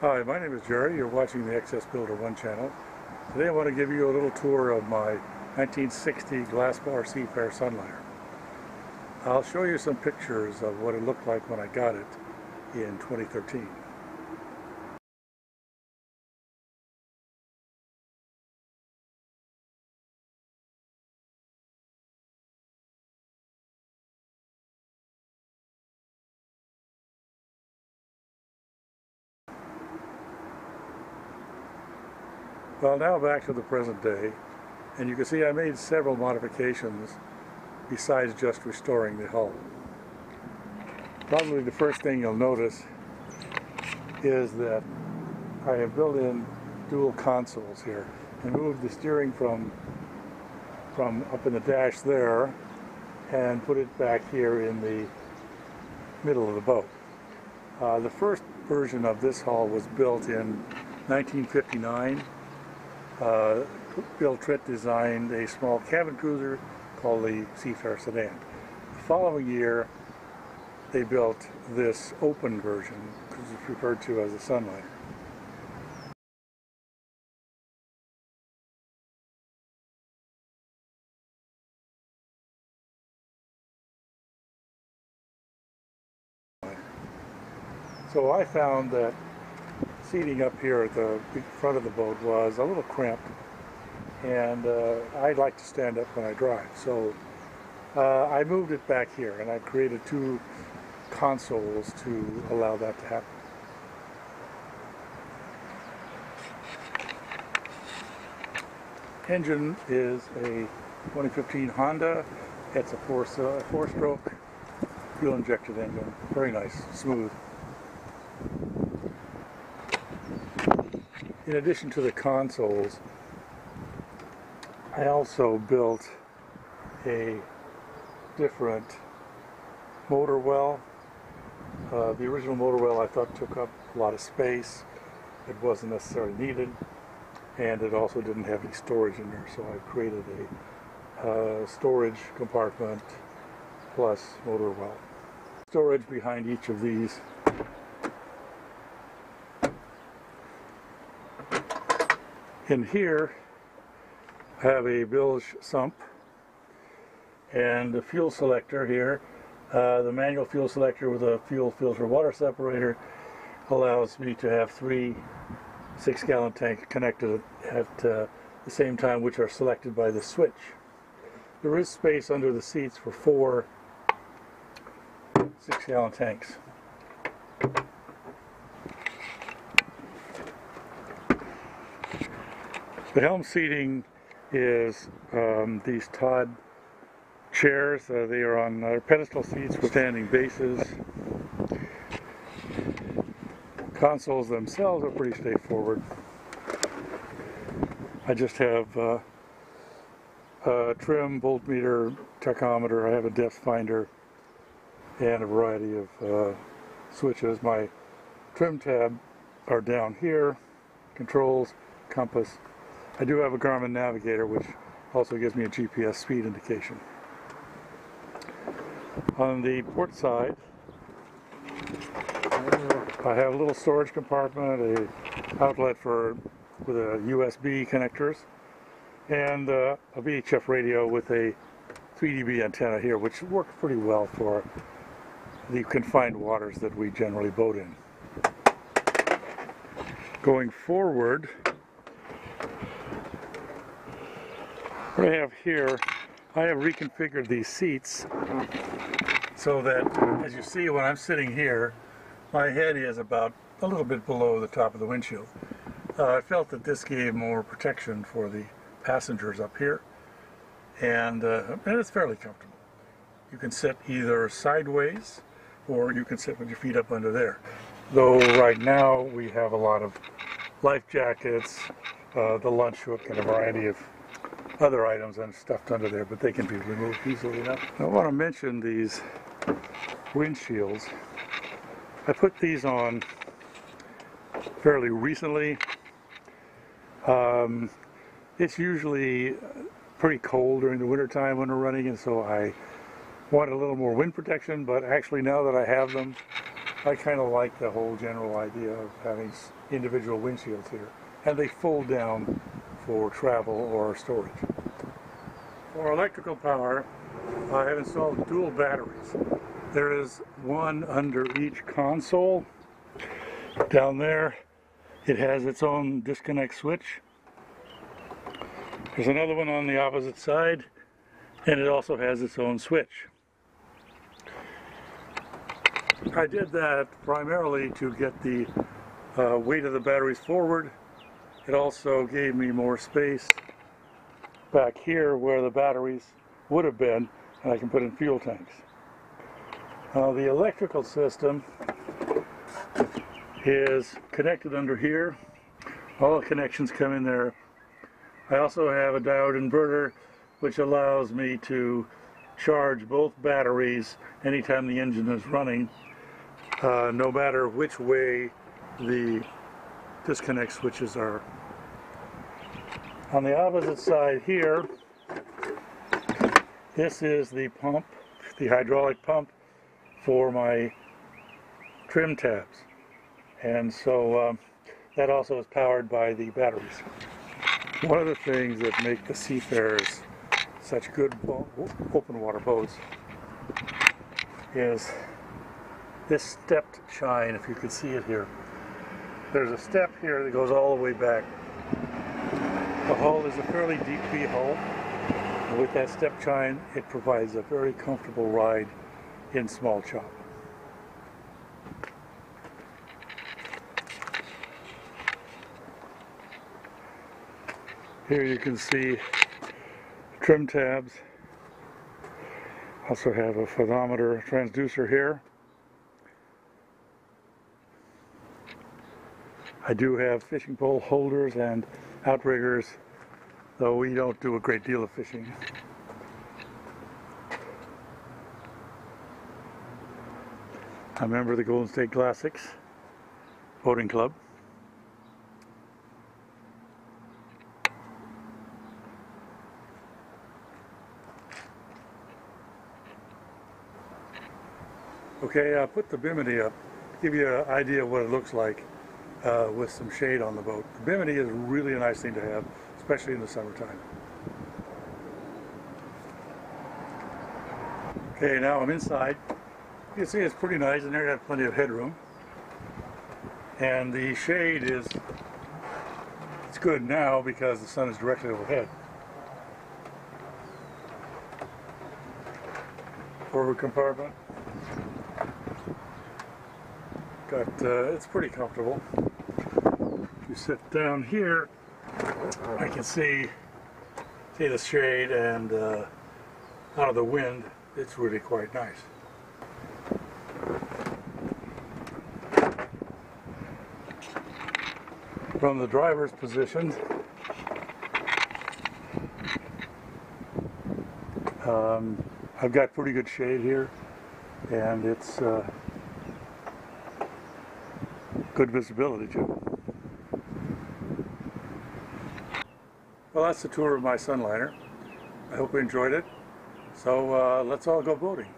Hi, my name is Jerry. You're watching the Excess Builder 1 channel. Today I want to give you a little tour of my 1960 Glasspar Seafair Sunliner. I'll show you some pictures of what it looked like when I got it in 2013. Well, now back to the present day, and you can see I made several modifications besides just restoring the hull. Probably the first thing you'll notice is that I have built in dual consoles here and moved the steering from up in the dash there and put it back here in the middle of the boat. The first version of this hull was built in 1959. Bill Tritt designed a small cabin cruiser called the Seafair Sedan. The following year they built this open version, which is referred to as the Sunliner. So I found that seating up here at the front of the boat was a little cramped, and I like to stand up when I drive. So I moved it back here, and I created two consoles to allow that to happen. Engine is a 2015 Honda. It's a four-stroke fuel-injected engine. Very nice, smooth. In addition to the consoles, I also built a different motor well. The original motor well I thought took up a lot of space. It wasn't necessarily needed, and it also didn't have any storage in there, so I created a storage compartment plus motor well. Storage behind each of these. In here, I have a bilge sump and the fuel selector here. The manual fuel selector with a fuel filter water separator allows me to have three 6-gallon tanks connected at the same time, which are selected by the switch. There is space under the seats for 4 6-gallon tanks. The helm seating is these Todd chairs. They are on pedestal seats with standing bases. Consoles themselves are pretty straightforward. I just have a trim, voltmeter, tachometer. I have a depth finder and a variety of switches. My trim tab are down here, controls, compass. I do have a Garmin navigator, which also gives me a GPS speed indication. On the port side, I have a little storage compartment, an outlet with a USB connectors, and a VHF radio with a 3dB antenna here, which works pretty well for the confined waters that we generally boat in. Going forward, what I have here, I have reconfigured these seats so that, as you see, when I'm sitting here, my head is about a little bit below the top of the windshield. I felt that this gave more protection for the passengers up here, and it's fairly comfortable. You can sit either sideways or you can sit with your feet up under there. Though right now we have a lot of life jackets, the lunch hook, and a variety of other items and stuffed under there, but they can be removed easily enough. I want to mention these windshields. I put these on fairly recently. It's usually pretty cold during the winter time when we're running, and so I want a little more wind protection, but actually now that I have them, I kind of like the whole general idea of having individual windshields here, and they fold down for travel or storage. For electrical power, I have installed dual batteries. There is one under each console. Down there, it has its own disconnect switch. There's another one on the opposite side, and it also has its own switch. I did that primarily to get the weight of the batteries forward. It also gave me more space back here where the batteries would have been, and I can put in fuel tanks. The electrical system is connected under here. All the connections come in there. I also have a diode inverter which allows me to charge both batteries anytime the engine is running, no matter which way the disconnect switches are. On the opposite side here, this is the pump, the hydraulic pump for my trim tabs, and so that also is powered by the batteries. One of the things that make the Seafarers such good open water boats is this stepped chine, if you can see it here. There's a step here that goes all the way back. The hull is a fairly deep V hull, and with that step chine it provides a very comfortable ride in small chop. Here you can see trim tabs. Also have a photometer transducer here. I do have fishing pole holders and outriggers, though we don't do a great deal of fishing. I'm a member of the Golden State Classics Boating Club. Okay, I put the bimini up to give you an idea of what it looks like with some shade on the boat. The bimini is really a nice thing to have, especially in the summertime. Okay, now I'm inside. You can see it's pretty nice, and there I have plenty of headroom. And the shade it's good now because the sun is directly overhead. Forward compartment. It's pretty comfortable. If you sit down here, I can see the shade, and out of the wind, it's really quite nice. From the driver's position, I've got pretty good shade here, and it's good visibility too. Well, that's the tour of my Sunliner. I hope you enjoyed it. So let's all go boating.